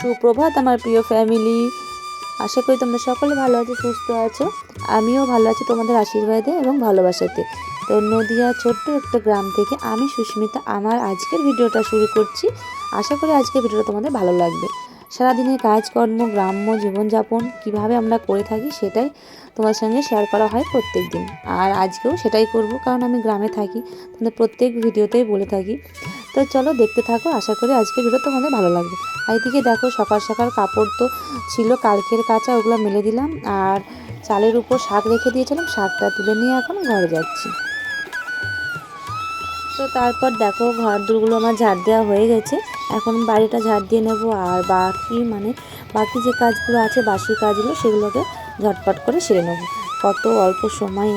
সুপ্রভাত আমার প্রিয় ফ্যামিলি, আশা করি তোমরা সকলে ভালো আছো, সুস্থ আছো। আমিও ভালো আছি তোমাদের আশীর্বাদে এবং ভালোবাসাতে। তো নদিয়া ছোট্ট একটা গ্রাম থেকে আমি সুস্মিতা আমার আজকের ভিডিওটা শুরু করছি। আশা করি আজকের ভিডিওটা তোমাদের ভালো লাগবে। সারাদিনের কাজকর্ম, গ্রাম্য জীবনযাপন কিভাবে আমরা করে থাকি সেটাই তোমার সঙ্গে শেয়ার করা হয় প্রত্যেক দিন। আর আজকেও সেটাই করব, কারণ আমি গ্রামে থাকি, তোমাদের প্রত্যেক ভিডিওতেই বলে থাকি। তো চলো দেখতে থাকো, আশা করি আজকের ভিডিও তোমাদের ভালো লাগবে। আর এদিকে দেখো সকাল সকাল কাপড় তো ছিল কালকের কাচা, ওগুলো মেলে দিলাম। আর চালের উপর শাক রেখে দিয়েছিলাম, শাকটা তুলে নিয়ে এখন ঘরে যাচ্ছি। তো তারপর দেখো ঘর দূরগুলো আমার ঝাড় দেওয়া হয়ে গেছে, এখন বাড়িটা ঝাড় দিয়ে নেবো। আর বাকি যে কাজগুলো আছে, বাসি কাজগুলো, সেগুলোকে ঝটপট করে সেরে নেবো। কত অল্প সময়ে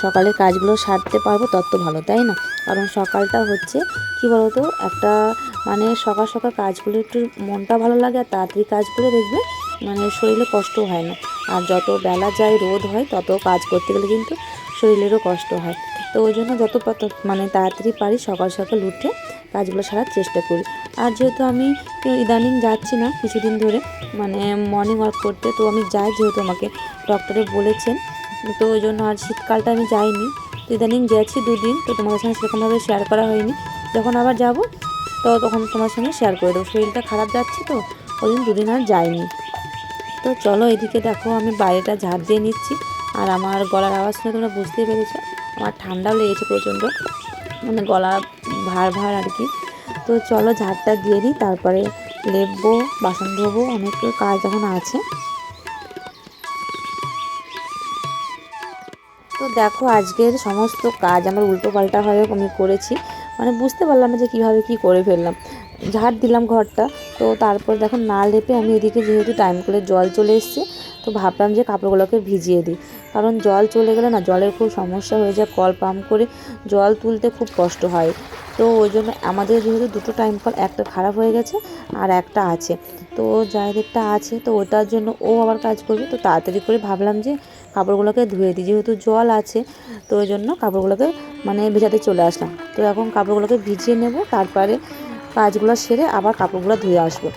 সকালের কাজগুলো সারতে পারবো তত ভালো, তাই না? কারণ সকালটা হচ্ছে কি বলতো, একটা সকাল সকাল কাজগুলো একটু মনটা ভালো লাগে, আর তাড়াতাড়ি কাজগুলো দেখবে শরীরে কষ্ট হয় না। আর যত বেলা যায়, রোদ হয়, তত কাজ করতে গেলে কিন্তু শরীরেরও কষ্ট হয়। তো ওই জন্য যত তাড়াতাড়ি পারি সকাল সকাল উঠে কাজগুলো সারার চেষ্টা করি। আর যেহেতু আমি ইদানিং যাচ্ছি না কিছুদিন ধরে মর্নিং ওয়াক করতে, তো আমি যাই যেহেতু আমাকে ডক্টরে বলেছেন, তো ওই জন্য আর শীতকালটা আমি যাইনি। তো ইদানিং গেছি দুদিন, তো তোমাদের সঙ্গে সেরকমভাবে শেয়ার করা হয়নি। যখন আবার যাব তো তখন তোমার সঙ্গে শেয়ার করে দেবো। শরীরটা খারাপ যাচ্ছে তো ওই দিন দুদিন আর যাইনি। তো চলো এদিকে দেখো আমি বাইরেটা ঝাড় দিয়ে নিচ্ছি। আর আমার গলার আওয়াজ শুনে তোমরা বুঝতেই পেরেছো, আমার ঠান্ডাও লেগেছে প্রচণ্ড, গলা ভার ভার আর কি। তো চলো ঝাড়টা দিয়ে দিই, তারপরে লেপবো, বাসন ধোবো, অনেক কাজ এখন আছে। তো দেখো আজকের সমস্ত কাজ আমার উল্টো পাল্টাভাবে আমি করেছি, বুঝতে পারলাম না যে কীভাবে কী করে ফেললাম। ঝাড় দিলাম ঘরটা, তো তারপর দেখো না লেপে আমি এদিকে যেহেতু টাইম করে জল চলে এসছে, তো ভাবলাম যে কাপড়গুলোকে ভিজিয়ে দিই। কারণ জল চলে গেলে না জলের খুব সমস্যা হয়ে যায়, কল পাম্প করে জল তুলতে খুব কষ্ট হয়। তো ওই জন্য আমাদের যেহেতু দুটো টাইম কল, একটা খারাপ হয়ে গেছে আর একটা আছে, তো যাদেরটা আছে তো ওটার জন্য ও আবার কাজ করবে। তো তাড়াতাড়ি করে ভাবলাম যে কাপড়গুলোকে ধুয়ে দিই, যেহেতু জল আছে, তো ওই জন্য কাপড়গুলোকে ভেজাতে চলে আসলাম। তো এখন কাপড়গুলোকে ভিজিয়ে নেব, তারপরে কাজগুলো সেরে আবার কাপড়গুলো ধুয়ে আসবো।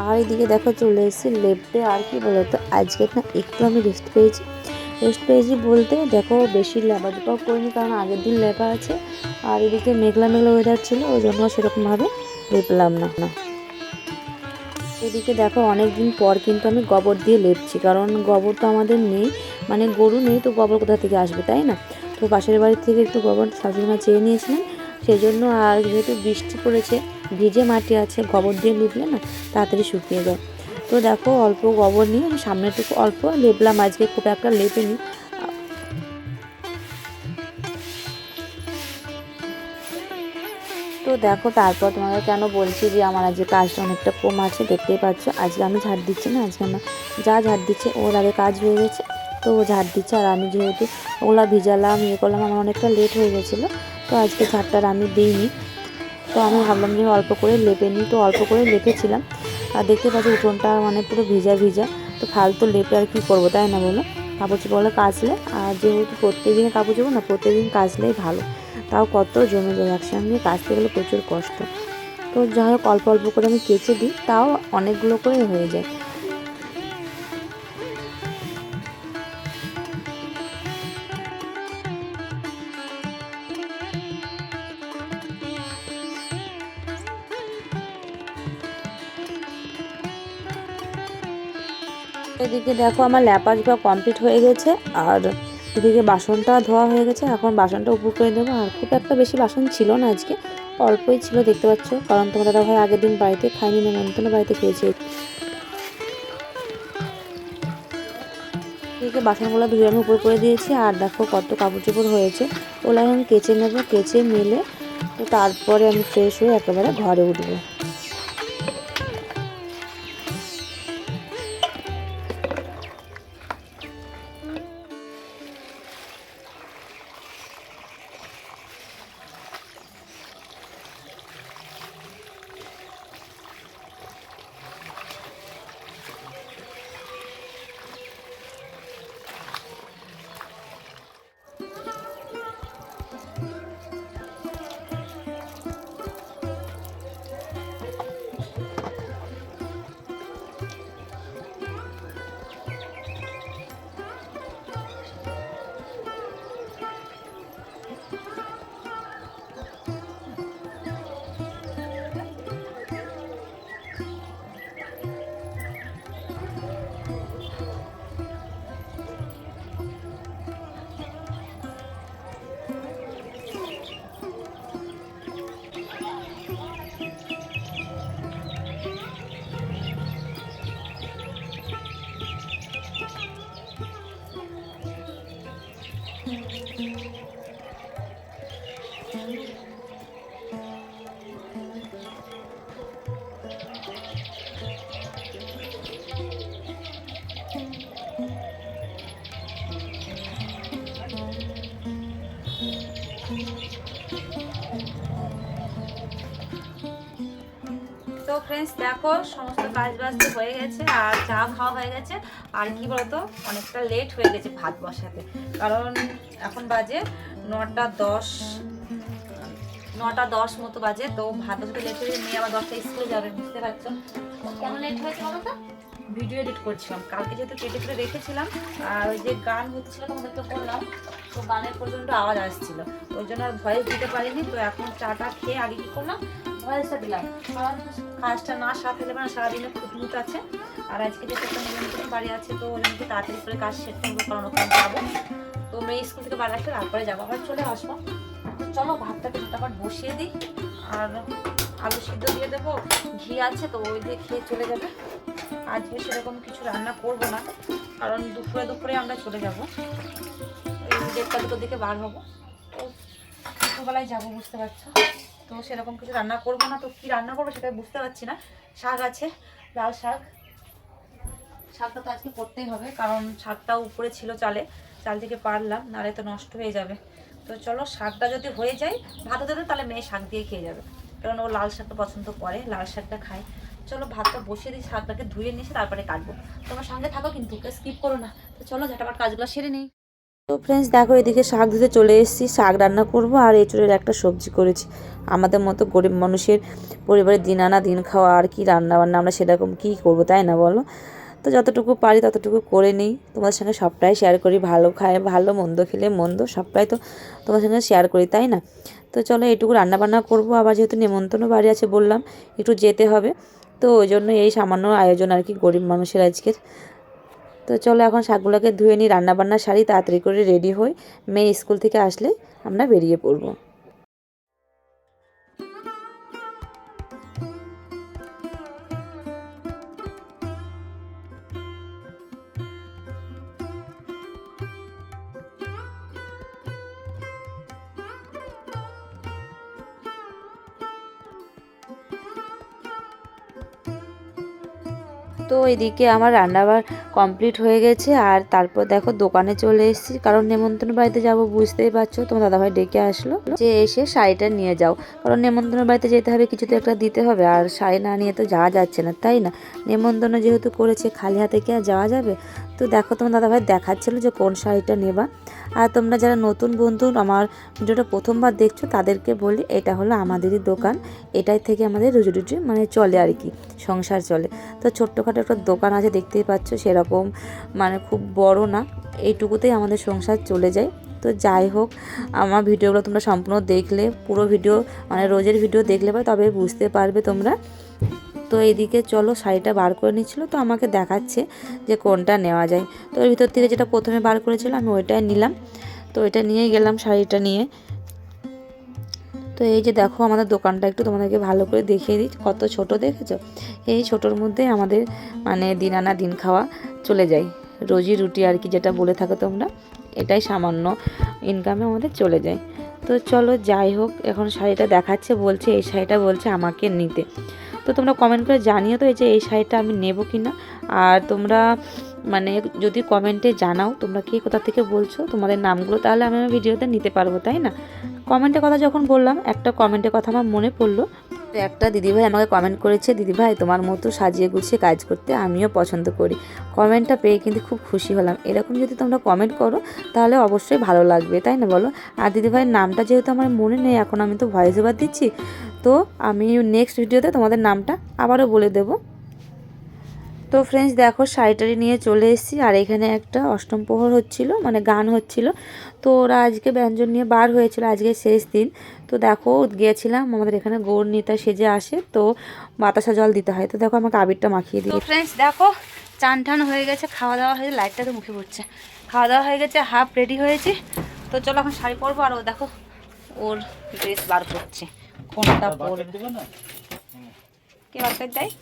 আর এদিকে দেখো চলে এসেছি লেপতে। আর কি বলতো, আজকে না একটু আমি রেস্ট পেয়েছি বলতে দেখো বেশি লেপাজোপাও করিনি, কারণ আগের দিন লেপা আছে। আর এদিকে মেঘলা মেঘলা ওয়েদার ছিল, ওই জন্য সেরকমভাবে লেপলাম না। এদিকে দেখো অনেক দিন পর কিন্তু আমি গোবর দিয়ে লেপছি, কারণ গোবর তো আমাদের নেই, গরু নেই, তো গোবর কোথা থেকে আসবে, তাই না? তো পাশের বাড়ির থেকে একটু গোবর শাশুড়িমা চেয়ে নিয়েছিলেন, সেই জন্য। আর যেহেতু বৃষ্টি পড়েছে, ভিজে মাটি আছে, গোবর দিয়ে লিপলে না তাড়াতাড়ি শুকিয়ে যায়। তো দেখো অল্প গোবর নিয়ে আমি সামনেটুকু অল্প লেপলাম, আজকে খুব একটা লেপেনি। তো দেখো তারপর তোমাদের কেন বলছি যে আমার আজকে কাজটা অনেকটা কম আছে, দেখতেই পাচ্ছ। আজকে আমি ঝাড় দিচ্ছি না, আজকে আমার যা ঝাড় দিচ্ছে ওর আগে কাজ হয়ে গেছে, তো ও ঝাড় দিচ্ছে। আর আমি যেহেতু ওগুলা ভিজালাম করলাম, আমার অনেকটা লেট হয়ে গেছিলো, তো আজকে ঝাড়টার আমি দিইনি। তো আমি ভাবলাম যে অল্প করে লেপে নিই, তো অল্প করে লেপেছিলাম। আর দেখতে পাচ্ছি উঠোনটা পুরো ভিজা ভিজা, তো ফালতু লেপে আর কী করবো, তাই না বলো? কাপড় চোপড়গুলো কাচলে, আর যেহেতু প্রত্যেকদিনে কাপড় চোপড় না, প্রত্যেকদিন কাচলেই ভালো। তাও কত জমে যায়, একসঙ্গে কাচতে গেলে প্রচুর কষ্ট। তো যাই হোক অল্প অল্প করে আমি কেচে দিই, তাও অনেকগুলো করে হয়ে যায়। এদিকে দেখো আমার ল্যাপাজোপা কমপ্লিট হয়ে গেছে, আর এদিকে বাসনটা ধোয়া হয়ে গেছে। এখন বাসনটা উপর করে দেবো। আর খুব একটা বেশি বাসন ছিল না আজকে, অল্পই ছিল দেখতে পাচ্ছ, কারণ তোমার দাদা ভাই আগের দিন বাড়িতে খাইনি, নেমন্তন্ন বাড়িতে খেয়েছে। এদিকে বাসনগুলো ধুয়ে আমি উপর করে দিয়েছি। আর দেখো কত কাপড় চোপড় হয়েছে, ওগুলো এখন কেচে নেবো, কেচে মেলে তো তারপরে আমি ফ্রেশ হয়ে একেবারে ঘরে উঠবো। তো ফ্রেন্ডস দেখো সমস্ত কাজ বাজ হয়ে গেছে আর চা খাওয়া হয়ে গেছে। আর কি বলতো অনেকটা লেট হয়ে গেছে ভাত বসাতে, কারণ এখন বাজে 9টা 10 মতো বাজে। তো ভাত বসাতে লেট হয়ে মেয়ে আবার 10টায় স্কুলে যাবে, বুঝতে পারছো কেন লেট হয়েছে বলো তো। ভিডিও এডিট করছিলাম কালকে, যেহেতু কেটে কেটে রেখেছিলাম, আর ওই যে গান হচ্ছিল তোমাদেরকে বললাম, তো গানের পর্যন্ত আওয়াজ আসছিল, ওই জন্য আর ভয়েস দিতে পারিনি। তো এখন চাটা খেয়ে আগে কি করলাম ভয়েসটা দিলাম, কারণ কাজটা না সাথে মানে সারাদিনে খুঁত আছে। আর আজকে যেহেতু একটা নিমন্ত্রণ বাড়ি আছে, তো ওই জন্য তাড়াতাড়ি করে কাজ শেষ করবো, কারণ ওখানে যাবো। তো মেয়ে স্কুল থেকে বাড়ি আসলে তারপরে যাবো, আবার চলে আসবো। তো চলো ভাতটাকে ঝটাফট বসিয়ে দিই, আর আলু সিদ্ধ দিয়ে দেবো, ঘি আছে তো ওই দিয়ে খেয়ে চলে যাবে। আজকে সেরকম কিছু রান্না করবো না, কারণ দুপুরে আমরা চলে যাবো, ওই 1টা-2টোর দিকে বার হবো। তো দুপুরবেলায় যাবো, বুঝতে পারছো। তো সেরকম কিছু রান্না করবো না, তো কি রান্না করবো সেটা বুঝতে পারছি না। শাক আছে, লাল শাকটা তো আজকে করতেই হবে, কারণ শাকটা উপরে ছিল চাল থেকে পারলাম, নাহলে তো নষ্ট হয়ে যাবে। তো চলো শাকটা যদি হয়ে যায় ভাতও দেবে, তাহলে মেয়ে শাক দিয়ে খেয়ে যাবে, কারণ ও লাল শাকটা পছন্দ করে, লাল শাকটা খায়। চলো ভাতটা বসিয়ে দিই, শাকটাকে ধুয়ে নিয়ে তারপরে কাটবো। তোমার সঙ্গে থাকো কিন্তু, স্কিপ করো না। তো চলো ঝটাফট কাজগুলো সেরে নিই। তো ফ্রেন্ডস দেখো এদিকে শাক ধুতে চলে এসেছি, শাক রান্না করব আর এঁচড়ের একটা সবজি করেছি। আমাদের মতো গরিব মানুষের পরিবারে দিন আনা দিন খাওয়া, আর কি রান্না বান্না আমরা সেরকম কী করবো, তাই না বলো। তো যতটুকু পারি ততটুকু করে নিই, তোমাদের সঙ্গে সবটাই শেয়ার করি, ভালো খায় ভালো, মন্দ খেলে মন্দ, সবটাই তো তোমার সঙ্গে শেয়ার করি, তাই না। তো চলো এইটুকু রান্নাবান্না করব, আবার যেহেতু নেমন্তন্ন বাড়ি আছে বললাম একটু যেতে হবে, তো ওই জন্য এই সামান্য আয়োজন আর কি, গরিব মানুষের আজকের। তো চলো এখন শাকগুলোকে ধুয়ে নিই, রান্নাবান্না সারি, তাড়াতাড়ি করে রেডি হই, মেয়ে স্কুল থেকে আসলে আমরা বেরিয়ে পড়বো। তো এদিকে আমার রান্নাবার কমপ্লিট হয়ে গেছে, আর তারপর দেখো দোকানে চলে এসেছি, কারণ নেমন্তন্ন বাড়িতে যাব, বুঝতেই পারছো, তোমার দাদাভাই ডেকে আসলো যে এসে শাড়িটা নিয়ে যাও, কারণ নেমন্তন্ন বাড়িতে যেতে হবে, কিছু তো একটা দিতে হবে, আর শাড়ি না নিয়ে তো যাওয়া যাচ্ছে না, তাই না। নেমন্তন্ন যেহেতু করেছে, খালি হাতে কি আর যাওয়া যাবে। তো দেখো তোমার দাদাভাই দেখাচ্ছিলো যে কোন শাড়িটা নেবা। আর তোমরা যারা নতুন বন্ধু আমার ভিডিওটা প্রথমবার দেখছো, তাদেরকে বলি এটা হলো আমাদেরই দোকান, এটাই থেকে আমাদের রুজি মানে চলে আর কি, সংসার চলে। তো ছোট্টখাটো একটা দোকান আছে, দেখতেই পাচ্ছ, সেরকম মানে খুব বড় না, এইটুকুতেই আমাদের সংসার চলে যায়। তো যাই হোক, আমার ভিডিওগুলো তোমরা সম্পূর্ণ দেখলে, পুরো ভিডিও মানে রোজের ভিডিও দেখলে তবে বুঝতে পারবে তোমরা। তো এইদিকে চলো শাড়িটা বার করে নিচ্ছিলো, তো আমাকে দেখাচ্ছে যে কোনটা নেওয়া যায়। তো এর ভিতর থেকে যেটা প্রথমে বার করেছিল আমি ওইটাই নিলাম, তো এটা নিয়েই গেলাম শাড়িটা নিয়ে। তো এই যে দেখো আমাদের দোকানটা একটু তোমাদেরকে ভালো করে দেখিয়ে দিই, কত ছোট দেখেছো। এই ছোটোর মধ্যে আমাদের মানে দিন আনা দিন খাওয়া চলে যায়, রুজি রুটি আর কি যেটা বলে থাকো তোমরা, এটাই সামান্য ইনকামে আমাদের চলে যায়। তো চলো যাই হোক, এখন শাড়িটা দেখাচ্ছে, বলছে এই শাড়িটা বলছে আমাকে নিতে। তো তোমরা কমেন্ট করে জানিও তো এই শাড়িটা আমি নেব কি না। আর তোমরা মানে যদি কমেন্টে জানাও তোমরা কে কোথা থেকে বলছো তোমাদের নামগুলো, তাহলে আমি আমার ভিডিওতে নিতে পারবো, তাই না? কমেন্টের কথা যখন বললাম, একটা কমেন্টের কথা আমার মনে পড়লো। একটা দিদিভাই আমাকে কমেন্ট করেছে, দিদিভাই তোমার মতো সাজিয়ে গুছিয়ে কাজ করতে আমিও পছন্দ করি। কমেন্টটা পেয়ে কিন্তু খুব খুশি হলাম। এরকম যদি তোমরা কমেন্ট করো তাহলে অবশ্যই ভালো লাগবে, তাই না বলো? আর দিদিভাইয়ের নামটা যেহেতু আমার মনে নেই, এখন আমি তো ভয়েস ওভার দিচ্ছি, তো আমি নেক্সট ভিডিওতে তোমাদের নামটা আবারও বলে দেবো। তো ফ্রেন্ডস দেখো শাড়িটারি নিয়ে চলে এসেছি, আর এখানে একটা অষ্টম প্রহর হচ্ছিল, মানে গান হচ্ছিল। তো ওরা আজকে ব্যঞ্জন নিয়ে বার হয়েছিল, আজকে শেষ দিন। তো দেখো গিয়েছিলাম, আমাদের এখানে গৌর নেতা সেজে আসে, তো বাতাসা জল দিতে হয়। তো দেখো আমাকে আবিরটা মাখিয়ে দিই। তো ফ্রেন্ডস দেখো চান টান হয়ে গেছে, খাওয়া দাওয়া হয়েছে, লাইটটা তো মুখে পড়ছে, খাওয়া দাওয়া হয়ে গেছে, হাফ রেডি হয়েছি। তো চলো এখন শাড়ি পরবো। আর ও দেখো ওর ড্রেস বার করছে, কোনটা পরবে, কে বার করে দেয়।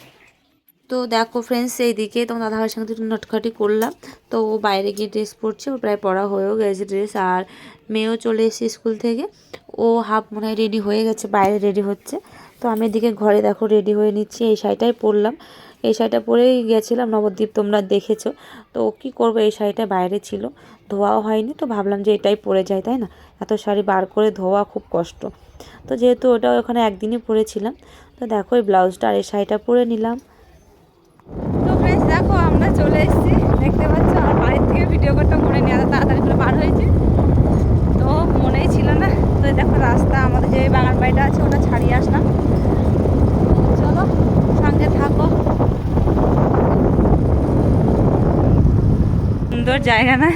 তো দেখো ফ্রেন্ডস এইদিকে তোমার দাদাভাইয়ের সঙ্গে একটু নটখাটি করলাম। তো ও বাইরে গিয়ে ড্রেস পরছে, ও প্রায় পরা হয়েও গেছে ড্রেস। আর মেয়েও চলে এসেছে স্কুল থেকে, ও হাফ মনে হয় রেডি হয়ে গেছে, বাইরে রেডি হচ্ছে। তো আমি এদিকে ঘরে দেখো রেডি হয়ে নিচ্ছি, এই শাড়িটাই পরলাম। এই শাড়িটা পরেই গেছিলাম নবদ্বীপ, তোমরা দেখেছো। তো ও কী করবো, এই শাড়িটা বাইরে ছিল, ধোয়াও হয়নি, তো ভাবলাম যে এটাই পরে যায়, তাই না? এত শাড়ি বার করে ধোয়া খুব কষ্ট। তো যেহেতু ওটাও ওখানে একদিনই পরেছিলাম, তো দেখো এই ব্লাউজটা আর এই শাড়িটা পরে নিলাম। তো ফ্রেন্ডস দেখো আমরা চলে এসেছি, দেখতে পাচ্ছ। আর বাড়ির থেকে ভিডিও করতে মনে নেই, এত তাড়াতাড়ি করে বার হয়েছে, তো মনেই ছিল না। তো দেখো রাস্তা, আমাদের যে বাগান বাড়িটা আছে ওটা ছাড়িয়ে আসলাম। চলো সঙ্গে থাকো। সুন্দর জায়গা না,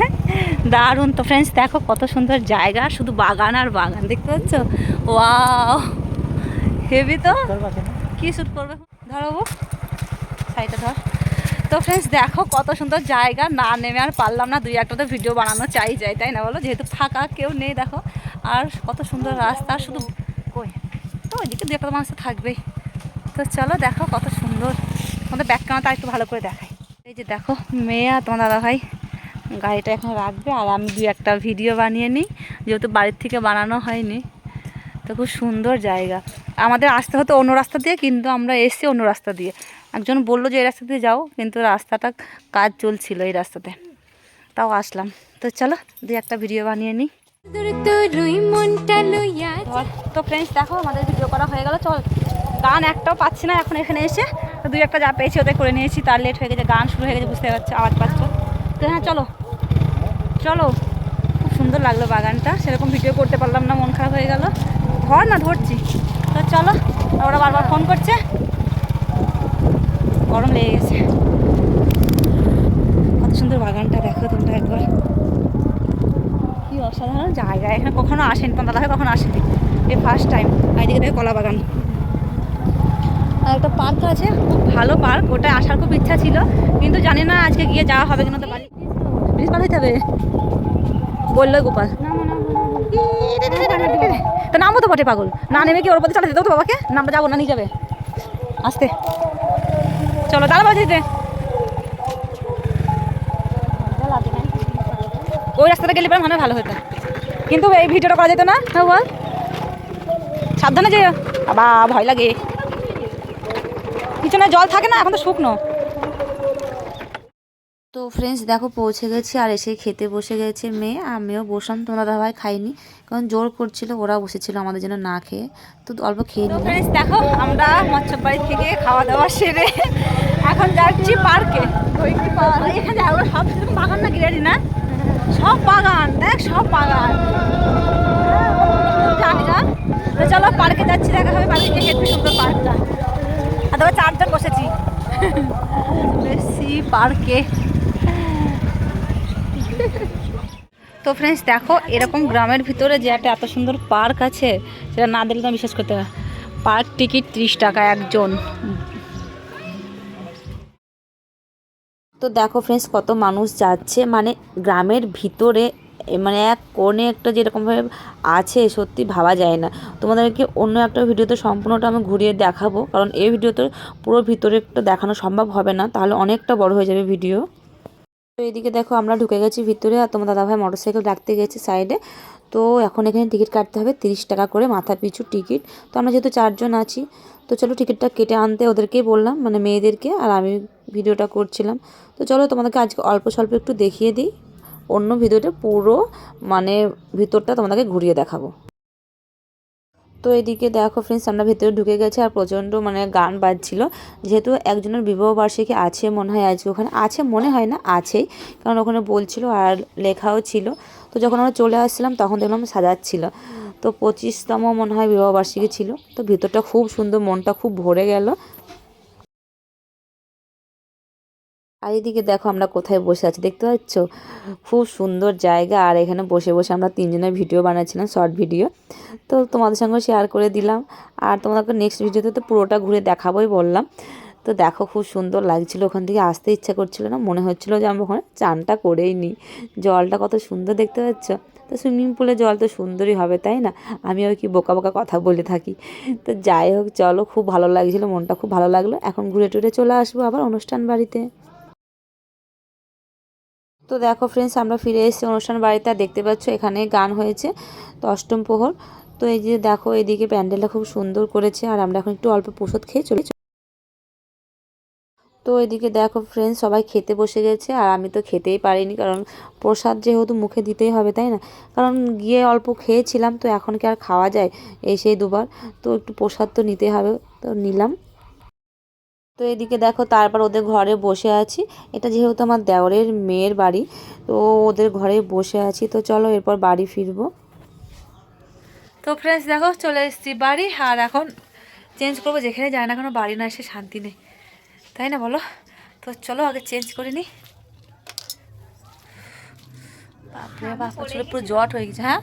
দারুণ। তো ফ্রেন্ডস দেখো কত সুন্দর জায়গা, শুধু বাগান আর বাগান, দেখতে পাচ্ছ? Wow, heavy. তো কি শুট করবে, ধরো সাইডে ধর। তো ফ্রেন্ডস দেখো কত সুন্দর জায়গা, না নেমে আর পারলাম না, দুই একটা তো ভিডিও বানানো চাই যায়, তাই না বলো? যেহেতু ফাঁকা, কেউ নেই দেখো, আর কত সুন্দর রাস্তা, শুধু কই তো ওইদিকে দু একটা মানুষ তো থাকবেই। তো চলো দেখো কত সুন্দর, আমাদের ব্যাক ক্যামেরাটা একটু ভালো করে দেখাই। এই যে দেখো মেয়ে আর তোমার দাদাভাই গাড়িটা এখন রাখবে, আর আমি দুই একটা ভিডিও বানিয়ে নিই, যেহেতু বাড়ির থেকে বানানো হয়নি। তো খুব সুন্দর জায়গা, আমাদের আসতে হতো অন্য রাস্তা দিয়ে, কিন্তু আমরা এসছি অন্য রাস্তা দিয়ে। একজন বললো যে এই রাস্তা দিয়ে যাও, কিন্তু রাস্তাটা কাজ চলছিল এই রাস্তাতে, তাও আসলাম। তো চলো দুই একটা ভিডিও বানিয়ে নিই। তো ফ্রেন্ডস দেখো আমাদের ভিডিও করা হয়ে গেল। চল, গান একটাও পাচ্ছি না এখন এখানে এসে, তো দুই একটা যা পেয়েছি ওদের করে নিয়েছি, তার লেট হয়ে গেছে, গান শুরু হয়ে গেছে, বুঝতে পারছো, আওয়াজ পাচ্ছ তো? হ্যাঁ চলো চলো। খুব সুন্দর লাগলো বাগানটা, সেরকম ভিডিও করতে পারলাম না, মন খারাপ হয়ে গেল। ধর না, ধরছি। তো চলো, ওরা বারবার ফোন করছে, গরম লেগে গেছে। কত সুন্দর বাগানটা দেখো তোমরা একবার, কি অসাধারণ জায়গা। এখানে কখনো আসেনি, তোমার দাদা কখনো আসেনি, এই ফার্স্ট টাইম। এইদিকে দেখো কলা বাগান, আর একটা পার্ক আছে, খুব ভালো পার্ক, ওটায় আসার খুব ইচ্ছা ছিল, কিন্তু জানি না আজকে গিয়ে যাওয়া হবে কিনা। তো বাড়ি ব্রিজ পার হইতে হবে বললো গোপাল। তো নামবো তো বটে, পাগল না নেমে কি ওর পথে চালাতে দেবো তো বাবাকে? নামটা যাবো না, নিয়ে যাবে আসতে। চলো দাঁড়া বাজিতে, ওই রাস্তাটা গেলে পরে মনে ভালো হতো, কিন্তু এই ভিডিওটা করা যেত না। হ্যাঁ বল, সাবধানে যে, বাবা ভয় লাগে, পিছনে জল থাকে না, এখন তো শুকনো। তো ফ্রেন্ডস দেখো পৌঁছে গেছি, আর এসে খেতে বসে গেছে মেয়ে, আমিও বসলাম। তোমরা দাদাভাই খাইনি, কারণ জোর করছিল, ওরা বসেছিল আমাদের জন্য না খেয়ে, তো অল্প খেয়ে নিলাম। ফ্রেন্ডস দেখো আমরা মৎস্য বাড়ি থেকে খাওয়া দাওয়া সেরে এখন যাচ্ছি পার্কে। এখানে সব বাগান না গিরারি না, সব বাগান, দেখ সব বাগান, জানি না। তো চলো পার্কে যাচ্ছি, দেখা হবে পার্কে গিয়ে, হেঁটে সুন্দর পার্কটা। আর তবে চারজন বসেছি বেশি পার্কে। তো ফ্রেন্ডস দেখো এরকম গ্রামের ভিতরে যে একটা এত সুন্দর পার্ক আছে, সেটা না দেখলে তো বিশ্বাস করতে হবে। পার্ক টিকিট 30 টাকা একজন। তো দেখো ফ্রেন্ডস কত মানুষ যাচ্ছে, মানে গ্রামের ভিতরে, মানে এক কোণে একটা যেরকমভাবে আছে, সত্যি ভাবা যায় না। তোমাদেরকে অন্য একটা ভিডিওতে সম্পূর্ণটা আমি ঘুরিয়ে দেখাবো, কারণ এই ভিডিওতে পুরো ভিতরে একটা দেখানো সম্ভব হবে না, তাহলে অনেকটা বড় হয়ে যাবে ভিডিও। তো এইদিকে দেখো আমরা ঢুকে গেছি ভিতরে, আর তোমার দাদাভাই মোটরসাইকেল রাখতে গেছে সাইডে। তো এখন এখানে টিকিট কাটতে হবে 30 টাকা করে মাথা পিছু টিকিট। তো আমরা যেহেতু 4 জন আছি, তো চলো টিকিটটা কেটে আনতে ওদেরকেই বললাম, মানে মেয়েদেরকে, আর আমি ভিডিওটা করছিলাম। তো চলো তোমাদেরকে আজকে অল্প স্বল্প একটু দেখিয়ে দিই, অন্য ভিডিওটা পুরো মানে ভিতরটা তোমাদেরকে ঘুরিয়ে দেখাবো। তো এদিকে দেখো ফ্রেন্ডস, আমরা ভেতরে ঢুকে গেছি আর প্রচণ্ড মানে গান বাজছিল, যেহেতু একজনের বিবাহবার্ষিকী আছে মনে হয় আজকে ওখানে, আছে মনে হয় না, আছেই, কারণ ওখানে বলছিল আর লেখাও ছিল। তো যখন আমরা চলে আসছিলাম তখন দেখলাম সাজাচ্ছিল, তো 25তম মনে হয় বিবাহবার্ষিকী ছিল। তো ভিতরটা খুব সুন্দর, মনটা খুব ভরে গেল। আর এদিকে দেখো আমরা কোথায় বসে আছি দেখতে পাচ্ছ, খুব সুন্দর জায়গা। আর এখানে বসে বসে আমরা 3 জনের ভিডিও বানাচ্ছিলাম, শর্ট ভিডিও, তো তোমাদের সঙ্গে শেয়ার করে দিলাম। আর তোমাদেরকে নেক্সট ভিডিওতে তো পুরোটা ঘুরে দেখাবোই বললাম। তো দেখো খুব সুন্দর লাগছিল, ওখান থেকে আসতে ইচ্ছা করছিল না, মনে হচ্ছিলো যে আমরা ওখানে চানটা করেই নিই। জলটা কত সুন্দর দেখতে পাচ্ছ। তো সুইমিং পুলে জল তো সুন্দরই হবে তাই না, আমি ওই কি বোকা বোকা কথা বলে থাকি। তো যাই হোক চলো, খুব ভালো লাগছিলো, মনটা খুব ভালো লাগলো। এখন ঘুরে টুরে চলে আসবো আবার অনুষ্ঠান বাড়িতে। তো দেখো ফ্রেন্ডস, আমরা ফিরে এসেছি অনুষ্ঠান বাড়িতে, আর দেখতে পাচ্ছ এখানে গান হয়েছে, তো অষ্টম প্রহর। তো এই যে দেখো এদিকে প্যান্ডেলটা খুব সুন্দর করেছে, আর আমরা এখন একটু অল্প প্রসাদ খেয়ে চলে। তো এদিকে দেখো ফ্রেন্ডস, সবাই খেতে বসে গেছে, আর আমি তো খেতেই পারিনি, কারণ প্রসাদ যেহেতু মুখে দিতেই হবে তাই না, কারণ গিয়ে অল্প খেয়েছিলাম, তো এখন কি আর খাওয়া যায় সেই দুবার, তো একটু প্রসাদ তো নিতে হবে, তো নিলাম। তো এদিকে দেখো তারপর ওদের ঘরে বসে আছি, এটা যেহেতু আমার দেওরের মেয়ের বাড়ি, তো ওদের ঘরে বসে আছি। তো চলো এরপর বাড়ি ফিরবো। তো ফ্রেন্ডস দেখো চলে এসেছি বাড়ি, আর এখন চেঞ্জ করবো, যেখানে যায় না কোনো বাড়ি না এসে শান্তি নেই, তাই না বলো। তো চলো আগে চেঞ্জ করে নিই। বাপরে বাপ, আসলে পুরো জট হয়ে গেছে। হ্যাঁ